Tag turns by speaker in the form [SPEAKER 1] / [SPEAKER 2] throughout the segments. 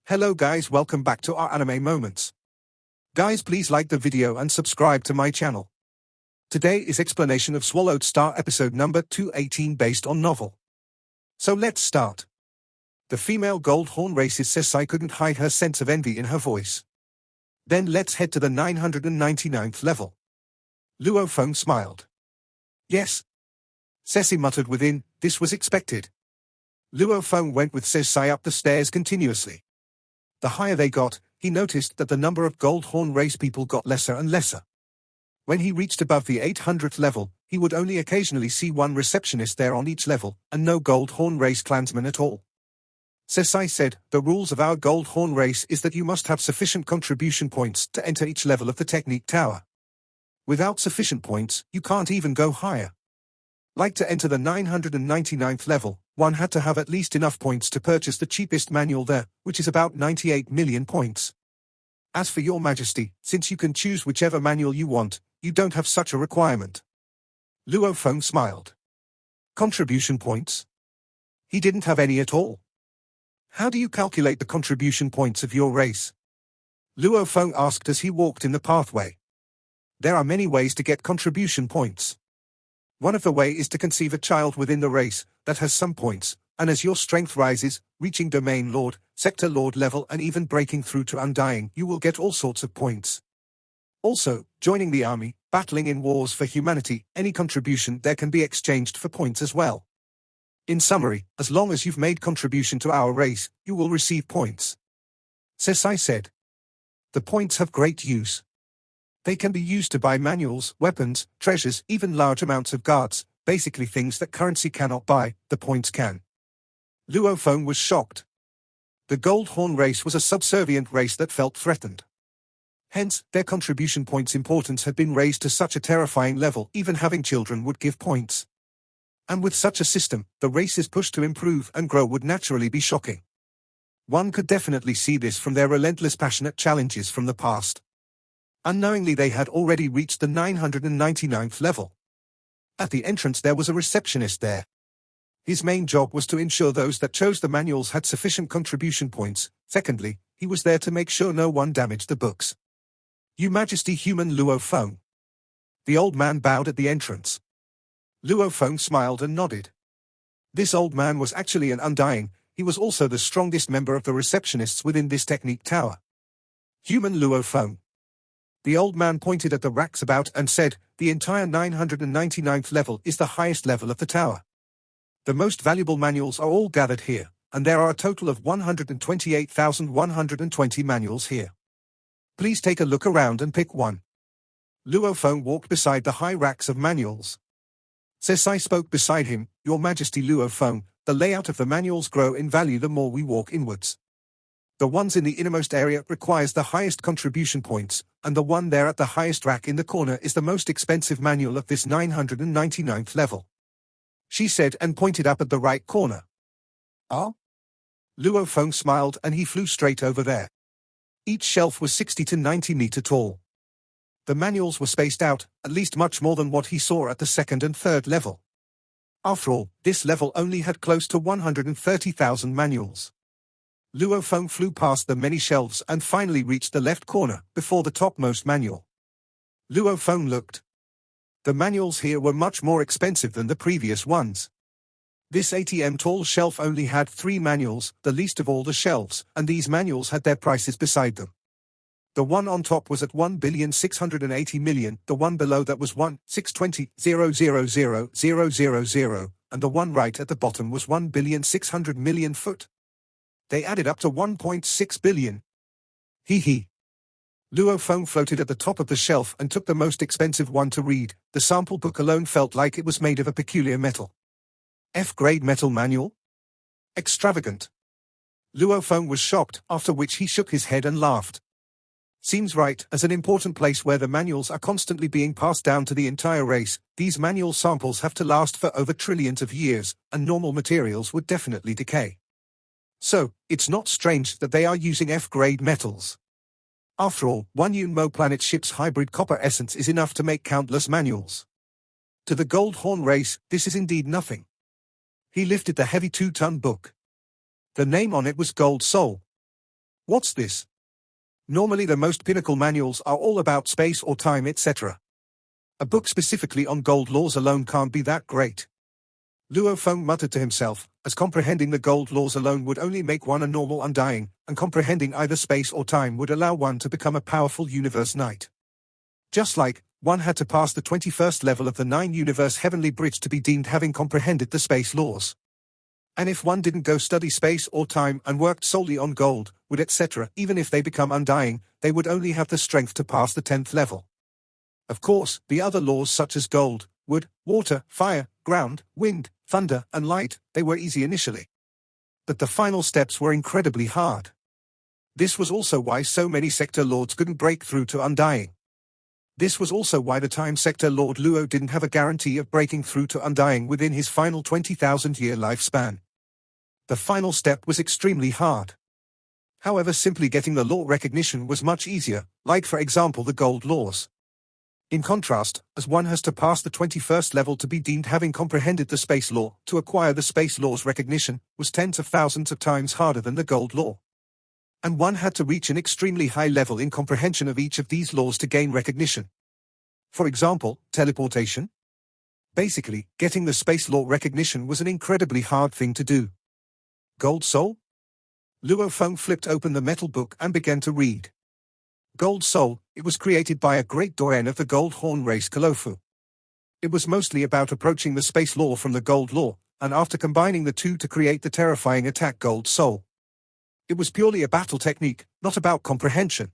[SPEAKER 1] Hello guys, welcome back to our anime moments. Guys, please like the video and subscribe to my channel. Today is explanation of Swallowed Star episode number 218 based on novel. So let's start. The female Goldhorn racist Sesai couldn't hide her sense of envy in her voice. Then let's head to the 999th level. Luo Feng smiled. Yes. Ceci muttered within, this was expected. Luo Feng went with Sesai up the stairs continuously. The higher they got, he noticed that the number of Goldhorn race people got lesser and lesser. When he reached above the 800th level, he would only occasionally see one receptionist there on each level, and no Goldhorn race clansmen at all. Sesai said, the rules of our Goldhorn race is that you must have sufficient contribution points to enter each level of the technique tower. Without sufficient points, you can't even go higher. Like to enter the 999th level, one had to have at least enough points to purchase the cheapest manual there, which is about 98 million points. As for your majesty, since you can choose whichever manual you want, you don't have such a requirement. Luo Feng smiled. Contribution points? He didn't have any at all. How do you calculate the contribution points of your race? Luo Feng asked as he walked in the pathway. There are many ways to get contribution points. One of the way is to conceive a child within the race that has some points, and as your strength rises, reaching Domain Lord, Sector Lord level and even breaking through to Undying, you will get all sorts of points. Also, joining the army, battling in wars for humanity, any contribution there can be exchanged for points as well. In summary, as long as you've made contribution to our race, you will receive points. Sesai said. The points have great use. They can be used to buy manuals, weapons, treasures, even large amounts of guards, basically things that currency cannot buy, the points can. Luo Feng was shocked. The Goldhorn race was a subservient race that felt threatened. Hence, their contribution points' importance had been raised to such a terrifying level, even having children would give points. And with such a system, the race's push to improve and grow would naturally be shocking. One could definitely see this from their relentless passionate challenges from the past. Unknowingly they had already reached the 999th level. At the entrance there was a receptionist there. His main job was to ensure those that chose the manuals had sufficient contribution points. Secondly, he was there to make sure no one damaged the books. Your Majesty Human Luo Feng. The old man bowed at the entrance. Luo Feng smiled and nodded. This old man was actually an Undying. He was also the strongest member of the receptionists within this technique tower. Human Luo Feng. The old man pointed at the racks about and said, the entire 999th level is the highest level of the tower. The most valuable manuals are all gathered here, and there are a total of 128,120 manuals here. Please take a look around and pick one. Luo Feng walked beside the high racks of manuals. Sesai spoke beside him, Your Majesty Luo Feng, the layout of the manuals grow in value the more we walk inwards. The ones in the innermost area requires the highest contribution points, and the one there at the highest rack in the corner is the most expensive manual of this 999th level. She said and pointed up at the right corner. Ah? Luo Feng smiled and he flew straight over there. Each shelf was 60 to 90 meter tall. The manuals were spaced out, at least much more than what he saw at the second and third level. After all, this level only had close to 130,000 manuals. Luo Feng flew past the many shelves and finally reached the left corner, before the topmost manual. Luo Feng looked. The manuals here were much more expensive than the previous ones. This 80m tall shelf only had 3 manuals, the least of all the shelves, and these manuals had their prices beside them. The one on top was at 1,680,000,000, the one below that was 1,620,000,000, and the one right at the bottom was 1,600,000,000 foot. They added up to 1.6 billion. Hee. Luo Feng floated at the top of the shelf and took the most expensive one to read. The sample book alone felt like it was made of a peculiar metal. F-grade metal manual? Extravagant. Luo Feng was shocked, after which he shook his head and laughed. Seems right, as an important place where the manuals are constantly being passed down to the entire race, these manual samples have to last for over trillions of years, and normal materials would definitely decay. So, it's not strange that they are using F-grade metals. After all, one Yunmo planet ship's hybrid copper essence is enough to make countless manuals. To the Goldhorn race, this is indeed nothing. He lifted the heavy 2-ton book. The name on it was Gold Soul. What's this? Normally the most pinnacle manuals are all about space or time, etc. A book specifically on gold laws alone can't be that great. Luo Feng muttered to himself, as comprehending the gold laws alone would only make one a normal undying, and comprehending either space or time would allow one to become a powerful universe knight. Just like, one had to pass the 21st level of the 9-universe heavenly bridge to be deemed having comprehended the space laws. And if one didn't go study space or time and worked solely on gold, wood etc., even if they become undying, they would only have the strength to pass the 10th level. Of course, the other laws such as gold, wood, water, fire, ground, wind, thunder, and light, they were easy initially. But the final steps were incredibly hard. This was also why so many sector lords couldn't break through to undying. This was also why the time sector lord Luo didn't have a guarantee of breaking through to undying within his final 20,000-year lifespan. The final step was extremely hard. However, simply getting the law recognition was much easier, like for example the gold laws. In contrast, as one has to pass the 21st level to be deemed having comprehended the space law, to acquire the space law's recognition, was tens of thousands of times harder than the gold law. And one had to reach an extremely high level in comprehension of each of these laws to gain recognition. For example, teleportation. Basically, getting the space law recognition was an incredibly hard thing to do. Gold Soul? Luo Feng flipped open the metal book and began to read. Gold Soul, it was created by a great doyen of the Gold Horn race Kalofu. It was mostly about approaching the space law from the gold law, and after combining the two to create the terrifying attack Gold Soul. It was purely a battle technique, not about comprehension.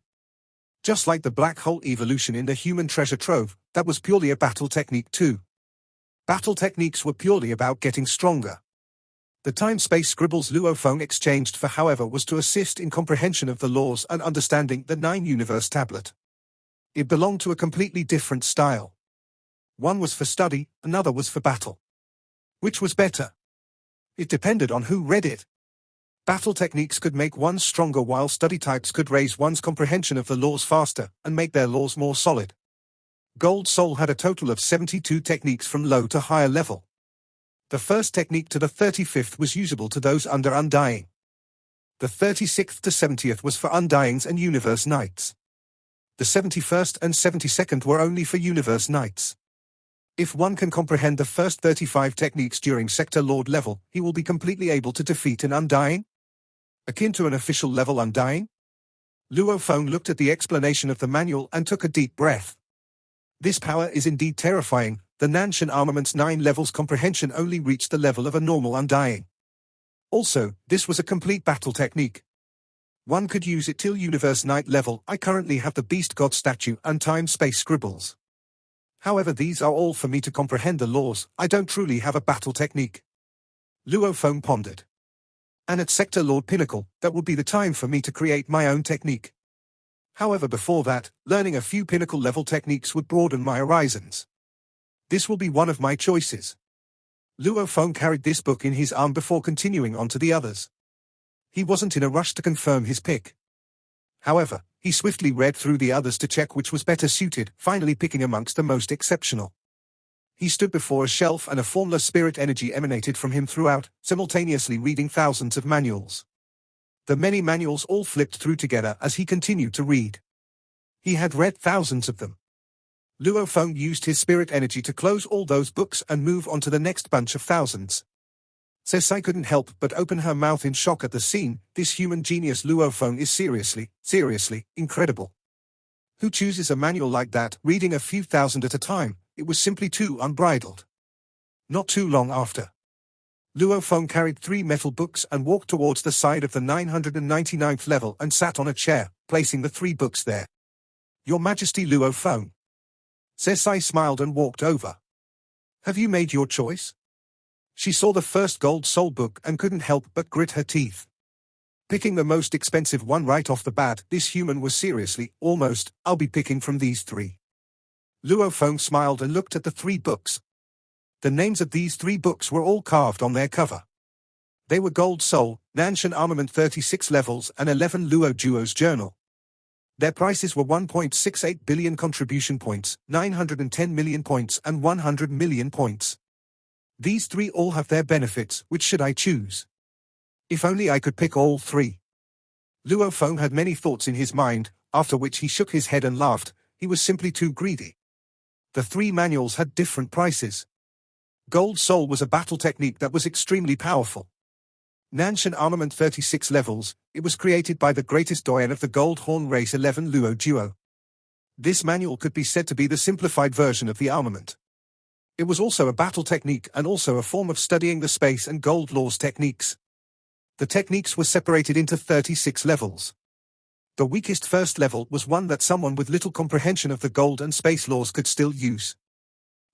[SPEAKER 1] Just like the black hole evolution in the human treasure trove, that was purely a battle technique too. Battle techniques were purely about getting stronger. The time-space scribbles Luo Feng exchanged for, however, was to assist in comprehension of the laws and understanding the 9-universe tablet. It belonged to a completely different style. One was for study, another was for battle. Which was better? It depended on who read it. Battle techniques could make one stronger, while study types could raise one's comprehension of the laws faster and make their laws more solid. Gold Soul had a total of 72 techniques from low to higher level. The first technique to the 35th was usable to those under undying. The 36th to 70th was for undyings and universe knights. The 71st and 72nd were only for universe knights. If one can comprehend the first 35 techniques during sector lord level, he will be completely able to defeat an undying? Akin to an official level undying? Luo Feng looked at the explanation of the manual and took a deep breath. This power is indeed terrifying. The Nen Armament's 9 levels comprehension only reached the level of a normal undying. Also, this was a complete battle technique. One could use it till universe knight level. I currently have the beast god statue and time-space scribbles. However, these are all for me to comprehend the laws. I don't truly have a battle technique. Luo Feng pondered. And at Sector Lord Pinnacle, that would be the time for me to create my own technique. However, before that, learning a few pinnacle level techniques would broaden my horizons. This will be one of my choices. Luo Feng carried this book in his arm before continuing on to the others. He wasn't in a rush to confirm his pick. However, he swiftly read through the others to check which was better suited, finally picking amongst the most exceptional. He stood before a shelf and a formless spirit energy emanated from him throughout, simultaneously reading thousands of manuals. The many manuals all flipped through together as he continued to read. He had read thousands of them. Luo Feng used his spirit energy to close all those books and move on to the next bunch of thousands. Sesai couldn't help but open her mouth in shock at the scene. This human genius Luo Feng is seriously, incredible. Who chooses a manual like that, reading a few thousand at a time? It was simply too unbridled. Not too long after, Luo Feng carried 3 metal books and walked towards the side of the 999th level and sat on a chair, placing the 3 books there. Your Majesty, Luo Feng. Sesai smiled and walked over. Have you made your choice? She saw the first Gold Soul book and couldn't help but grit her teeth. Picking the most expensive one right off the bat, this human was seriously, almost, I'll be picking from these 3. Luo Feng smiled and looked at the 3 books. The names of these 3 books were all carved on their cover. They were Gold Soul, Nen Armament 36 levels and 11 Luo Duo's journal. Their prices were 1.68 billion contribution points, 910 million points and 100 million points. These 3 all have their benefits. Which should I choose? If only I could pick all 3. Luo Feng had many thoughts in his mind, after which he shook his head and laughed. He was simply too greedy. The three manuals had different prices. Gold Soul was a battle technique that was extremely powerful. Nen Armament 36 levels, it was created by the greatest doyen of the Gold Horn race 11 Luo Duo. This manual could be said to be the simplified version of the armament. It was also a battle technique and also a form of studying the space and gold laws techniques. The techniques were separated into 36 levels. The weakest first level was one that someone with little comprehension of the gold and space laws could still use.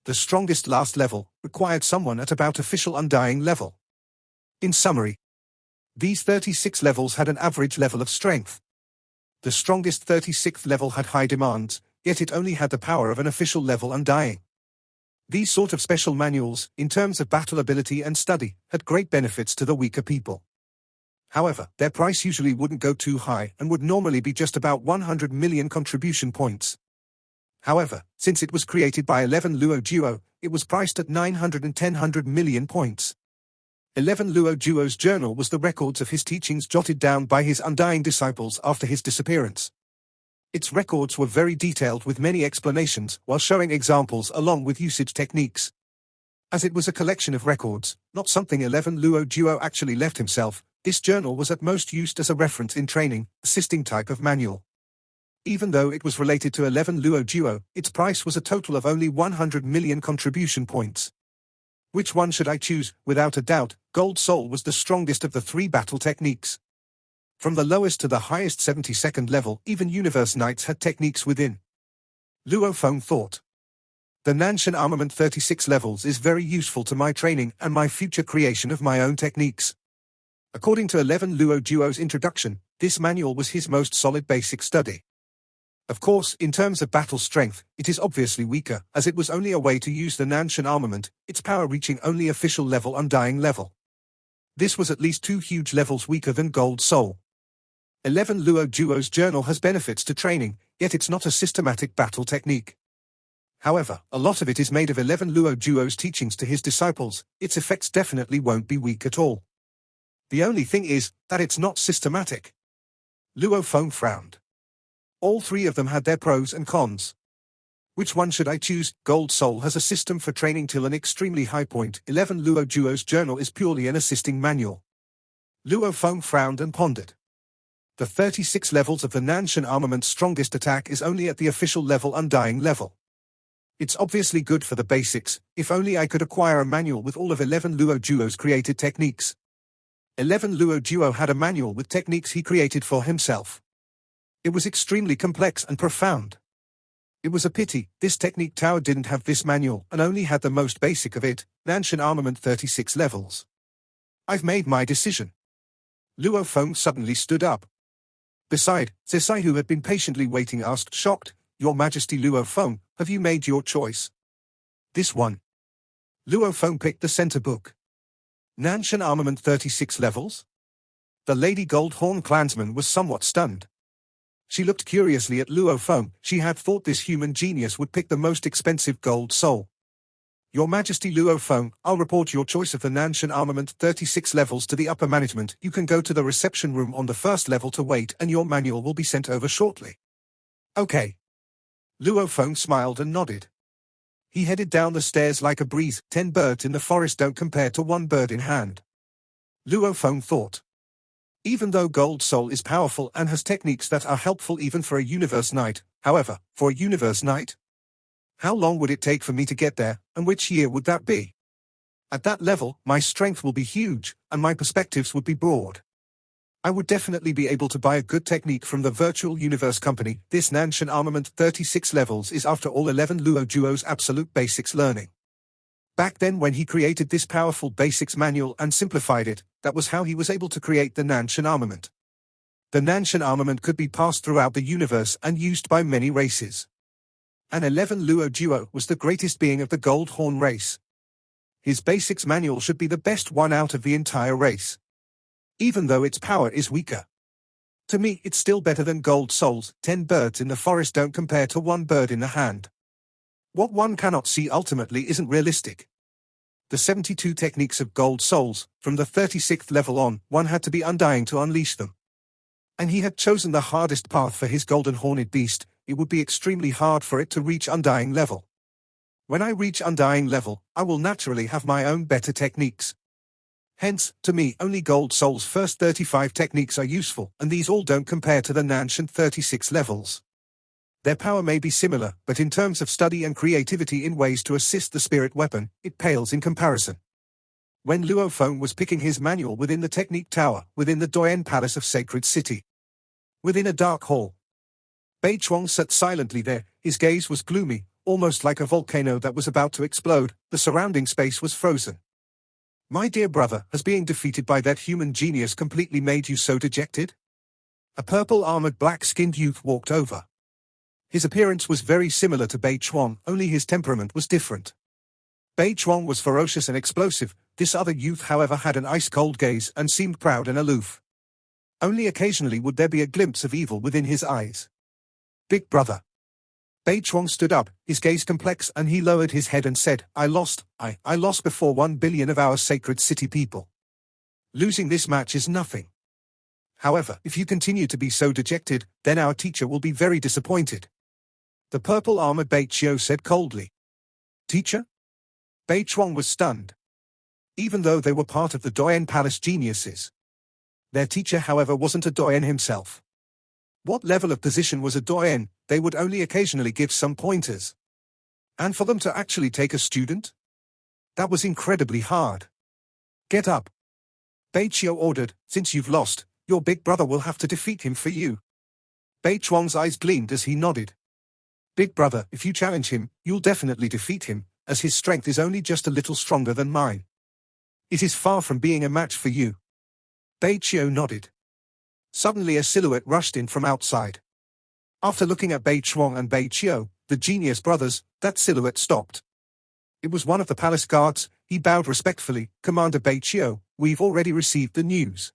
[SPEAKER 1] The strongest last level required someone at about official undying level. In summary, these 36 levels had an average level of strength. The strongest 36th level had high demands, yet it only had the power of an official level undying. These sort of special manuals, in terms of battle ability and study, had great benefits to the weaker people. However, their price usually wouldn't go too high and would normally be just about 100 million contribution points. However, since it was created by 11 Luo Duo, it was priced at 910 million points. 11 Luo Duo's journal was the records of his teachings jotted down by his undying disciples after his disappearance. Its records were very detailed with many explanations while showing examples along with usage techniques. As it was a collection of records, not something 11 Luo Duo actually left himself, this journal was at most used as a reference in training, assisting type of manual. Even though it was related to 11 Luo Duo, its price was a total of only 100 million contribution points. Which one should I choose? Without a doubt, Gold Soul was the strongest of the three battle techniques. From the lowest to the highest 72nd level, even Universe Knights had techniques within. Luo Feng thought. The Nen Armament 36 levels is very useful to my training and my future creation of my own techniques. According to 11 Luo Duo's introduction, this manual was his most solid basic study. Of course, in terms of battle strength, it is obviously weaker, as it was only a way to use the Nen Armament, its power reaching only official level undying level. This was at least 2 huge levels weaker than Gold Soul. 11 Luo Duo's journal has benefits to training, yet it's not a systematic battle technique. However, a lot of it is made of 11 Luo Duo's teachings to his disciples. Its effects definitely won't be weak at all. The only thing is, that it's not systematic. Luo Feng frowned. All three of them had their pros and cons. Which one should I choose? Gold Soul has a system for training till an extremely high point. 11 Luo Duo's journal is purely an assisting manual. Luo Feng frowned and pondered. The 36 levels of the Nen Armament's strongest attack is only at the official level undying level. It's obviously good for the basics, if only I could acquire a manual with all of 11 Luo Duo's created techniques. 11 Luo Duo had a manual with techniques he created for himself. It was extremely complex and profound. It was a pity, this technique tower didn't have this manual and only had the most basic of it, Nen Armament 36 levels. I've made my decision. Luo Feng suddenly stood up. Beside, Zesai, who had been patiently waiting, asked, shocked, Your Majesty Luo Feng, have you made your choice? This one. Luo Feng picked the center book. Nen Armament 36 levels? The Lady Goldhorn clansman was somewhat stunned. She looked curiously at Luo Feng. She had thought this human genius would pick the most expensive Gold Soul. Your Majesty Luo Feng, I'll report your choice of the Nen Armament 36 levels to the upper management. You can go to the reception room on the first level to wait and your manual will be sent over shortly. Okay. Luo Feng smiled and nodded. He headed down the stairs like a breeze. 10 birds in the forest don't compare to 1 bird in hand. Luo Feng thought. Even though Gold Soul is powerful and has techniques that are helpful even for a Universe Knight, however, for a Universe Knight, how long would it take for me to get there, and which year would that be? At that level, my strength will be huge, and my perspectives would be broad. I would definitely be able to buy a good technique from the Virtual Universe Company. This Nen Armament 36 levels is after all 11 Luo Duo's absolute basics learning. Back then when he created this powerful basics manual and simplified it, that was how he was able to create the Nen Armament. The Nen Armament could be passed throughout the universe and used by many races. And 11 Luo Duo was the greatest being of the Gold Horn race. His basics manual should be the best one out of the entire race. Even though its power is weaker. To me, it's still better than Gold Soul's. 10 birds in the forest don't compare to 1 bird in the hand. What one cannot see ultimately isn't realistic. The 72 techniques of Gold Souls, from the 36th level on, one had to be undying to unleash them. And he had chosen the hardest path for his golden horned beast. It would be extremely hard for it to reach undying level. When I reach undying level, I will naturally have my own better techniques. Hence, to me, only Gold Soul's first 35 techniques are useful, and these all don't compare to the Nanshan 36 levels. Their power may be similar, but in terms of study and creativity in ways to assist the spirit weapon, it pales in comparison. When Luo Feng was picking his manual within the Technique Tower, within the Doyen Palace of Sacred City, within a dark hall, Bei Chuang sat silently there. His gaze was gloomy, almost like a volcano that was about to explode. The surrounding space was frozen. My dear brother, has being defeated by that human genius completely made you so dejected? A purple-armored black-skinned youth walked over. His appearance was very similar to Bei Chuang, only his temperament was different. Bei Chuang was ferocious and explosive. This other youth, however, had an ice-cold gaze and seemed proud and aloof. Only occasionally would there be a glimpse of evil within his eyes. Big brother. Bei Chuang stood up, his gaze complex, and he lowered his head and said, I lost before 1 billion of our sacred city people. Losing this match is nothing. However, if you continue to be so dejected, then our teacher will be very disappointed. The purple-armored Bei Chiu said coldly. Teacher? Bei Chuang was stunned. Even though they were part of the Doyen Palace geniuses, their teacher, however, wasn't a Doyen himself. What level of position was a Doyen? They would only occasionally give some pointers. And for them to actually take a student? That was incredibly hard. Get up. Bei Chiu ordered, since you've lost, your big brother will have to defeat him for you. Bei Chuang's eyes gleamed as he nodded. Big brother, if you challenge him, you'll definitely defeat him, as his strength is only just a little stronger than mine. It is far from being a match for you. Bei Chiu nodded. Suddenly a silhouette rushed in from outside. After looking at Bei Chuang and Bei Chiu, the genius brothers, that silhouette stopped. It was one of the palace guards. He bowed respectfully. Commander Bei Chiu, we've already received the news.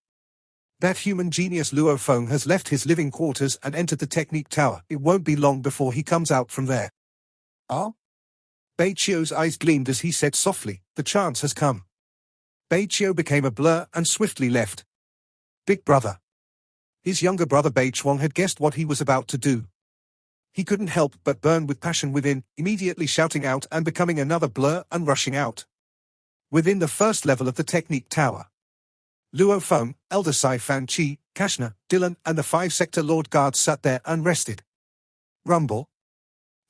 [SPEAKER 1] That human genius Luo Feng has left his living quarters and entered the Technique Tower. It won't be long before he comes out from there. Ah? Bei Chiu's eyes gleamed as he said softly, the chance has come. Bei Chiu became a blur and swiftly left. Big brother. His younger brother Bei Chuang had guessed what he was about to do. He couldn't help but burn with passion within, immediately shouting out and becoming another blur and rushing out. Within the first level of the Technique Tower, Luo Feng, Elder Sai Fan Chi, Kashna, Dylan, and the 5-sector Lord Guards sat there and rested. Rumble.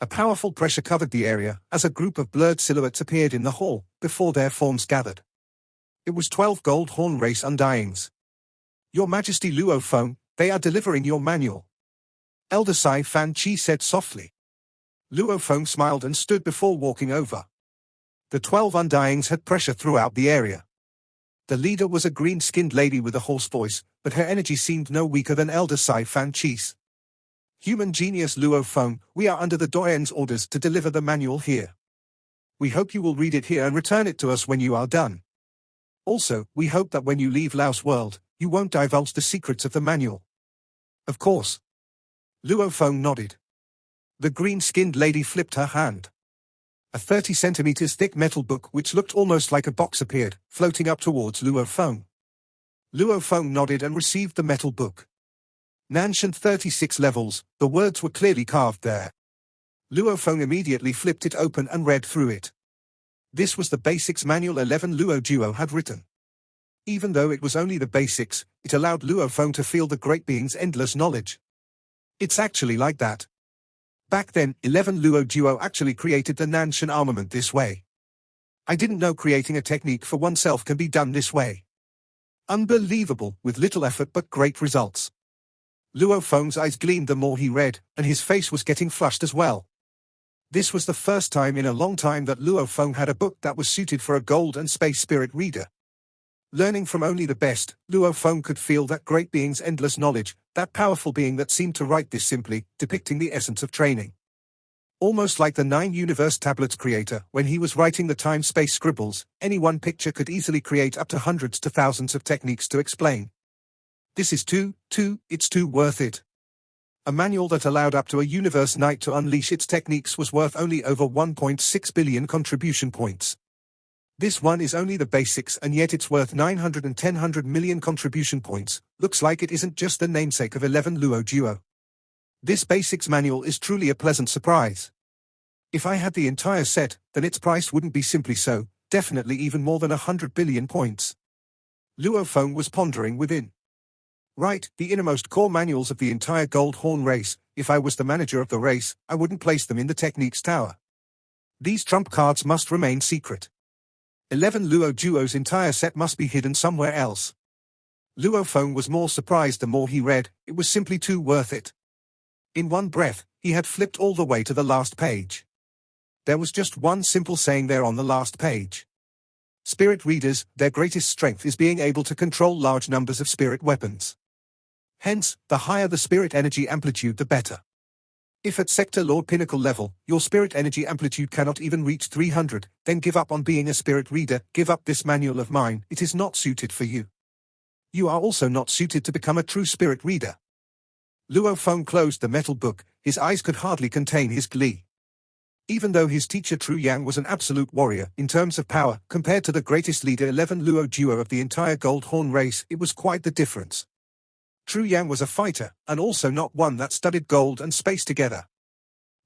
[SPEAKER 1] A powerful pressure covered the area as a group of blurred silhouettes appeared in the hall, before their forms gathered. It was 12 Gold Horn Race Undyings. Your Majesty Luo Feng, they are delivering your manual. Elder Sai Fan Chi said softly. Luo Feng smiled and stood before walking over. The 12 Undyings had pressure throughout the area. The leader was a green-skinned lady with a hoarse voice, but her energy seemed no weaker than Elder Sai Fan Chi's. Human genius Luo Feng, we are under the Doyen's orders to deliver the manual here. We hope you will read it here and return it to us when you are done. Also, we hope that when you leave Laos world, you won't divulge the secrets of the manual. Of course. Luo Feng nodded. The green-skinned lady flipped her hand. A 30 centimeters thick metal book which looked almost like a box appeared, floating up towards Luo Feng. Luo Feng nodded and received the metal book. Nanshan 36 levels, the words were clearly carved there. Luo Feng immediately flipped it open and read through it. This was the Basics Manual 11 Luo Duo had written. Even though it was only the basics, it allowed Luo Feng to feel the great being's endless knowledge. It's actually like that. Back then, 11 Luo Duo actually created the Nen Armament this way. I didn't know creating a technique for oneself can be done this way. Unbelievable, with little effort but great results. Luo Feng's eyes gleamed the more he read, and his face was getting flushed as well. This was the first time in a long time that Luo Feng had a book that was suited for a gold and space spirit reader. Learning from only the best, Luo Feng could feel that great being's endless knowledge, that powerful being that seemed to write this simply, depicting the essence of training. Almost like the 9 Universe Tablets creator, when he was writing the time-space scribbles, any one picture could easily create up to hundreds to thousands of techniques to explain. This is it's too worth it. A manual that allowed up to a universe knight to unleash its techniques was worth only over 1.6 billion contribution points. This one is only the basics and yet it's worth 910 million contribution points. Looks like it isn't just the namesake of 11 Luo Duo. This basics manual is truly a pleasant surprise. If I had the entire set, then its price wouldn't be simply so, definitely even more than 100 billion points. Luo Feng was pondering within. Right, the innermost core manuals of the entire Gold Horn race. If I was the manager of the race, I wouldn't place them in the Techniques Tower. These trump cards must remain secret. 11 Luo Duo's entire set must be hidden somewhere else. Luo Feng was more surprised the more he read, it was simply too worth it. In one breath, he had flipped all the way to the last page. There was just one simple saying there on the last page. Spirit readers, their greatest strength is being able to control large numbers of spirit weapons. Hence, the higher the spirit energy amplitude the better. If at Sector Lord Pinnacle level, your spirit energy amplitude cannot even reach 300, then give up on being a spirit reader, give up this manual of mine, it is not suited for you. You are also not suited to become a true spirit reader. Luo Feng closed the metal book, his eyes could hardly contain his glee. Even though his teacher Tru Yang was an absolute warrior in terms of power, compared to the greatest leader 11 Luo Duo of the entire Gold Horn race, it was quite the difference. Tru Yang was a fighter, and also not one that studied gold and space together.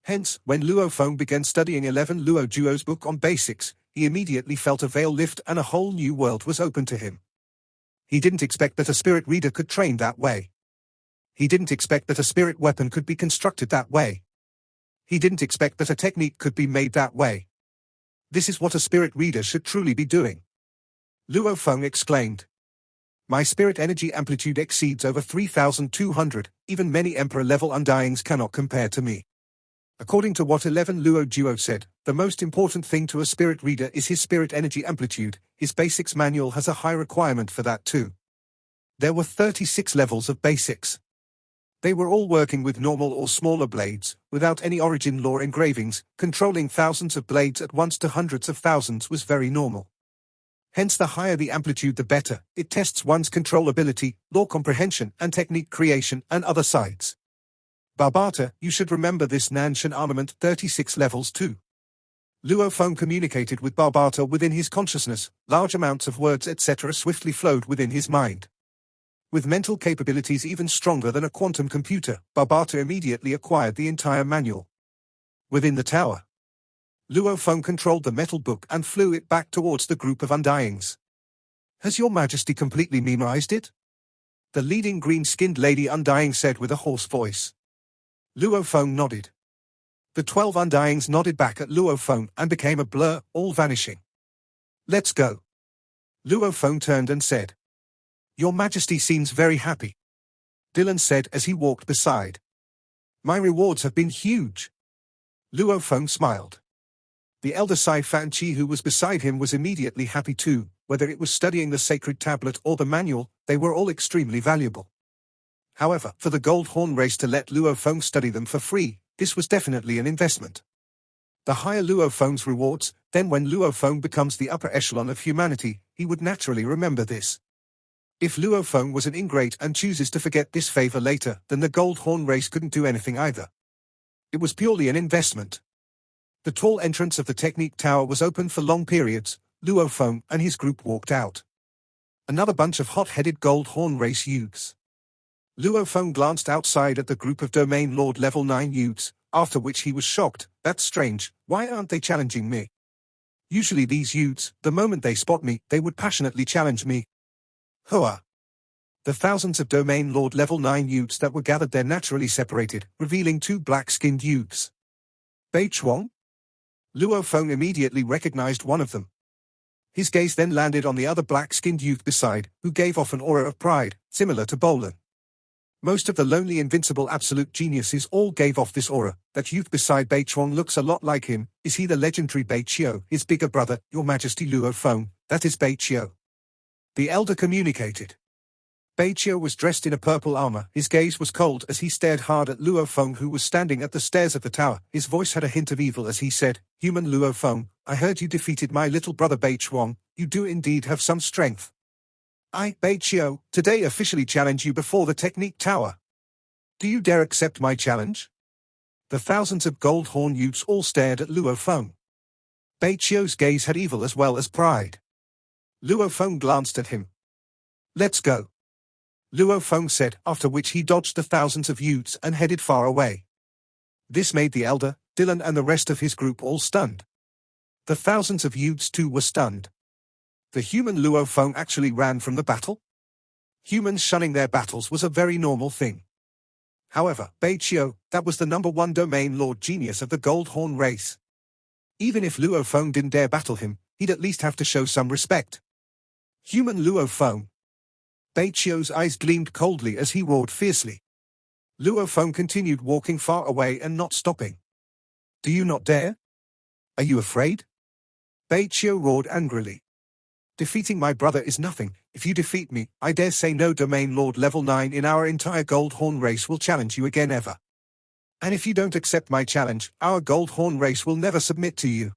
[SPEAKER 1] Hence, when Luo Feng began studying 11 Luo Duo's book on basics, he immediately felt a veil lift and a whole new world was open to him. He didn't expect that a spirit reader could train that way. He didn't expect that a spirit weapon could be constructed that way. He didn't expect that a technique could be made that way. This is what a spirit reader should truly be doing. Luo Feng exclaimed. My spirit energy amplitude exceeds over 3,200, even many Emperor-level undyings cannot compare to me. According to what 11 Luo Duo said, the most important thing to a spirit reader is his spirit energy amplitude. His basics manual has a high requirement for that too. There were 36 levels of basics. They were all working with normal or smaller blades, without any origin lore engravings. Controlling thousands of blades at once to hundreds of thousands was very normal. Hence the higher the amplitude the better, it tests one's controllability, lore comprehension and technique creation and other sides. Barbata, you should remember this Nen Armament 36 levels too. Luo Feng communicated with Barbata within his consciousness, large amounts of words etc. swiftly flowed within his mind. With mental capabilities even stronger than a quantum computer, Barbata immediately acquired the entire manual. Within the tower, Luo Feng controlled the metal book and flew it back towards the group of undyings. Has your majesty completely memorized it? The leading green-skinned lady undying said with a hoarse voice. Luo Feng nodded. The 12 undyings nodded back at Luo Feng and became a blur, all vanishing. Let's go. Luo Feng turned and said. Your majesty seems very happy. Dylan said as he walked beside. My rewards have been huge. Luo Feng smiled. The elder Sai Fanqi who was beside him was immediately happy too, whether it was studying the sacred tablet or the manual, they were all extremely valuable. However, for the Gold Horn race to let Luo Feng study them for free, this was definitely an investment. The higher Luo Feng's rewards, then when Luo Feng becomes the upper echelon of humanity, he would naturally remember this. If Luo Feng was an ingrate and chooses to forget this favor later, then the Gold Horn race couldn't do anything either. It was purely an investment. The tall entrance of the Technique Tower was open for long periods. Luo Feng and his group walked out. Another bunch of hot-headed Gold Horn race youths. Luo Feng glanced outside at the group of Domain Lord Level 9 youths, after which he was shocked. That's strange, why aren't they challenging me? Usually these youths, the moment they spot me, they would passionately challenge me. Hua! The thousands of Domain Lord Level 9 youths that were gathered there naturally separated, revealing two black-skinned youths. Bei Chuang? Luo Feng immediately recognized one of them. His gaze then landed on the other black-skinned youth beside, who gave off an aura of pride, similar to Bolan. Most of the lonely invincible absolute geniuses all gave off this aura. That youth beside Bei Chuang looks a lot like him. Is he the legendary Bei Chiu, his bigger brother, Your Majesty Luo Feng? That is Bei Chiu. The elder communicated. Bei Chiu was dressed in a purple armor. His gaze was cold as he stared hard at Luo Feng who was standing at the stairs of the tower. His voice had a hint of evil as he said, Human Luo Feng, I heard you defeated my little brother Bei Chuang. You do indeed have some strength. I, Bei Chiu, today officially challenge you before the Technique Tower. Do you dare accept my challenge? The thousands of Gold Horn youths all stared at Luo Feng. Beio's gaze had evil as well as pride. Luo Feng glanced at him. "Let's go," Luo Feng said, after which he dodged the thousands of youths and headed far away. This made the elder, Dylan and the rest of his group all stunned. The thousands of youths too were stunned. The human Luo Feng actually ran from the battle? Humans shunning their battles was a very normal thing. However, Beio, that was the #1 domain lord genius of the Gold Horn race. Even if Luo Feng didn't dare battle him, he'd at least have to show some respect. Human Luo Feng. Beio's eyes gleamed coldly as he roared fiercely. Luo Feng continued walking far away and not stopping. "Do you not dare? Are you afraid?" Beio roared angrily. "Defeating my brother is nothing. If you defeat me, I dare say no domain lord level 9 in our entire Gold Horn race will challenge you again ever. And if you don't accept my challenge, our Gold Horn race will never submit to you."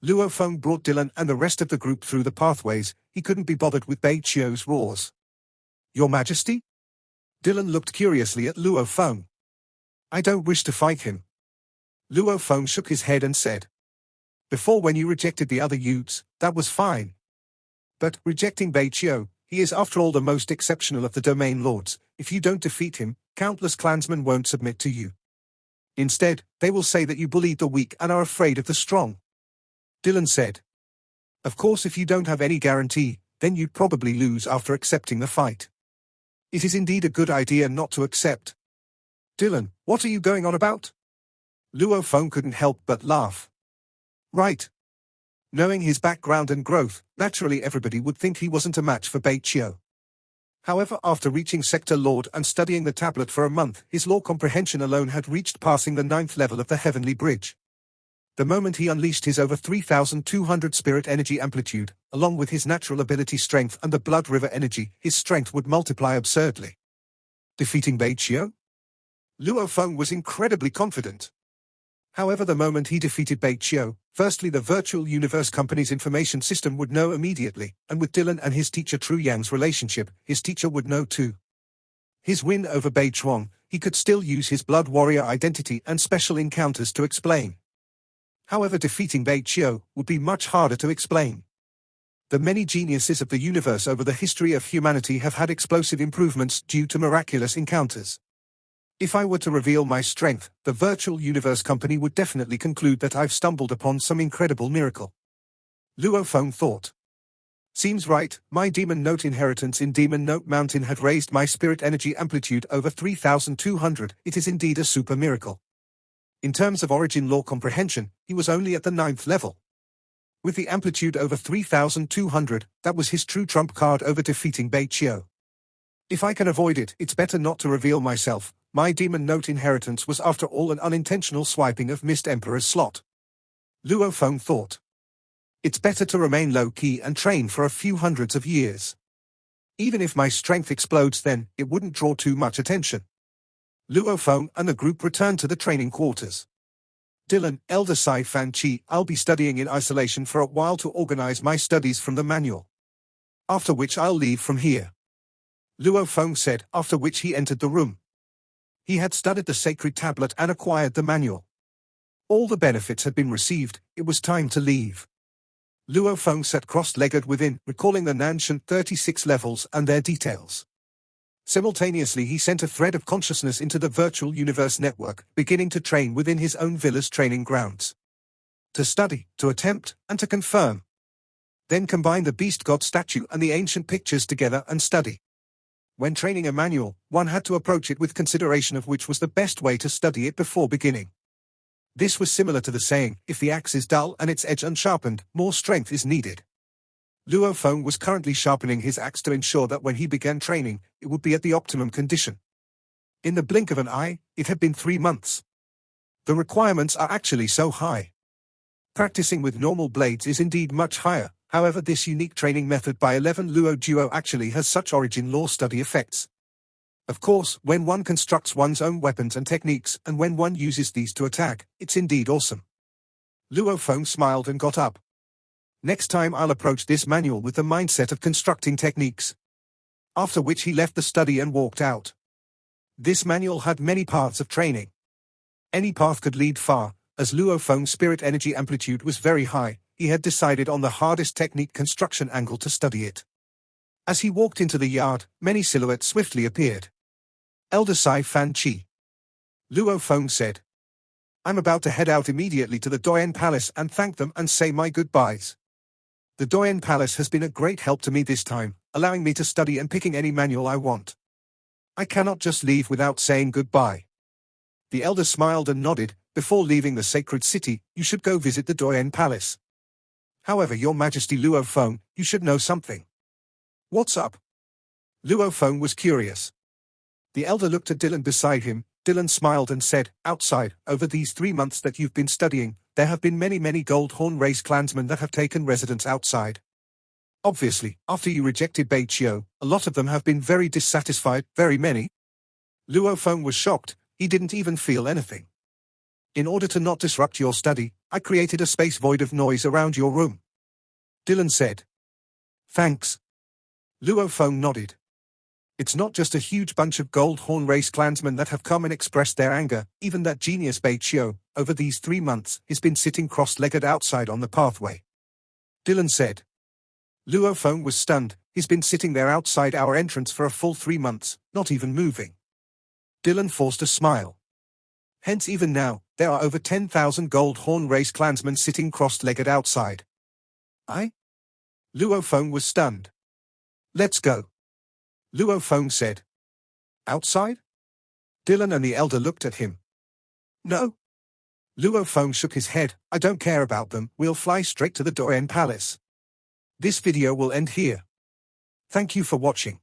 [SPEAKER 1] Luo Feng brought Dylan and the rest of the group through the pathways. He couldn't be bothered with Beio's roars. "Your Majesty?" Dylan looked curiously at Luo Feng. "I don't wish to fight him." Luo Feng shook his head and said, "Before, when you rejected the other youths, that was fine. But, rejecting Beio, he is after all the most exceptional of the domain lords. If you don't defeat him, countless clansmen won't submit to you. Instead, they will say that you bullied the weak and are afraid of the strong." Dylan said, "Of course, if you don't have any guarantee, then you'd probably lose after accepting the fight. It is indeed a good idea not to accept." "Dylan, what are you going on about?" Luo Feng couldn't help but laugh. "Right. Knowing his background and growth, naturally everybody would think he wasn't a match for Beio. However, after reaching Sector Lord and studying the tablet for a month, his law comprehension alone had reached passing the 9th level of the Heavenly Bridge. The moment he unleashed his over 3,200 spirit energy amplitude, along with his natural ability strength and the blood river energy, his strength would multiply absurdly. Defeating Beio? Luo Feng was incredibly confident. However, the moment he defeated Beio, firstly the virtual universe company's information system would know immediately, and with Dylan and his teacher Tru Yang's relationship, his teacher would know too. His win over Bei Chuang, he could still use his blood warrior identity and special encounters to explain. However, defeating Beio would be much harder to explain. The many geniuses of the universe over the history of humanity have had explosive improvements due to miraculous encounters. If I were to reveal my strength, the virtual universe company would definitely conclude that I've stumbled upon some incredible miracle. Luo Feng thought. Seems right, my Demon Note inheritance in Demon Note Mountain had raised my spirit energy amplitude over 3,200, it is indeed a super miracle. In terms of origin law comprehension, he was only at the 9th level. With the amplitude over 3,200, that was his true trump card over defeating Beio. If I can avoid it, it's better not to reveal myself. My Demon Note inheritance was after all an unintentional swiping of Mist Emperor's slot. Luo Feng thought. It's better to remain low-key and train for a few hundreds of years. Even if my strength explodes then, it wouldn't draw too much attention. Luo Feng and the group returned to the training quarters. Dylan, Elder Sai Fan Chi, I'll be studying in isolation for a while to organize my studies from the manual. After which I'll leave from here. Luo Feng said, after which he entered the room. He had studied the sacred tablet and acquired the manual. All the benefits had been received, it was time to leave. Luo Feng sat cross-legged within, recalling the Nanshan 36 levels and their details. Simultaneously he sent a thread of consciousness into the virtual universe network, beginning to train within his own villa's training grounds. To study, to attempt, and to confirm. Then combine the beast god statue and the ancient pictures together and study. When training a manual, one had to approach it with consideration of which was the best way to study it before beginning. This was similar to the saying, if the axe is dull and its edge unsharpened, more strength is needed. Luo Feng was currently sharpening his axe to ensure that when he began training, it would be at the optimum condition. In the blink of an eye, it had been 3 months. The requirements are actually so high. Practicing with normal blades is indeed much higher. However, this unique training method by 11 Luo Duo actually has such origin law study effects. Of course, when one constructs one's own weapons and techniques, and when one uses these to attack, it's indeed awesome. Luo Feng smiled and got up. Next time I'll approach this manual with the mindset of constructing techniques. After which he left the study and walked out. This manual had many paths of training. Any path could lead far, As Luo Feng's spirit energy amplitude was very high, he had decided on the hardest technique construction angle to study it. As he walked into the yard, many silhouettes swiftly appeared. Elder Sai Fan Chi. Luo Feng said. I'm about to head out immediately to the Doyen Palace and thank them and say my goodbyes. The Doyen Palace has been a great help to me this time, allowing me to study and picking any manual I want. I cannot just leave without saying goodbye. The elder smiled and nodded. Before leaving the sacred city, you should go visit the Doyen Palace. However, Your Majesty Luo Feng, you should know something. What's up? Luo Feng was curious. The elder looked at Dylan beside him. Dylan smiled and said, outside, over these 3 months that you've been studying, there have been many Goldhorn race clansmen that have taken residence outside. Obviously, after you rejected Beio, a lot of them have been very dissatisfied, very many. Luo Feng was shocked. He didn't even feel anything. In order to not disrupt your study, I created a space void of noise around your room. Dylan said. Thanks. Luo Feng nodded. It's not just a huge bunch of Goldhorn race clansmen that have come and expressed their anger, even that genius Beio, over these 3 months, has been sitting cross-legged outside on the pathway. Dylan said. Luo Feng was stunned. He's been sitting there outside our entrance for a full 3 months, not even moving. Dylan forced a smile. Hence even now, there are over 10,000 Goldhorn race clansmen sitting cross-legged outside. Luo Feng was stunned. Let's go. Luo Feng said. Outside? Dylan and the elder looked at him. No. Luo Feng shook his head. I don't care about them. We'll fly straight to the Doyen Palace. This video will end here. Thank you for watching.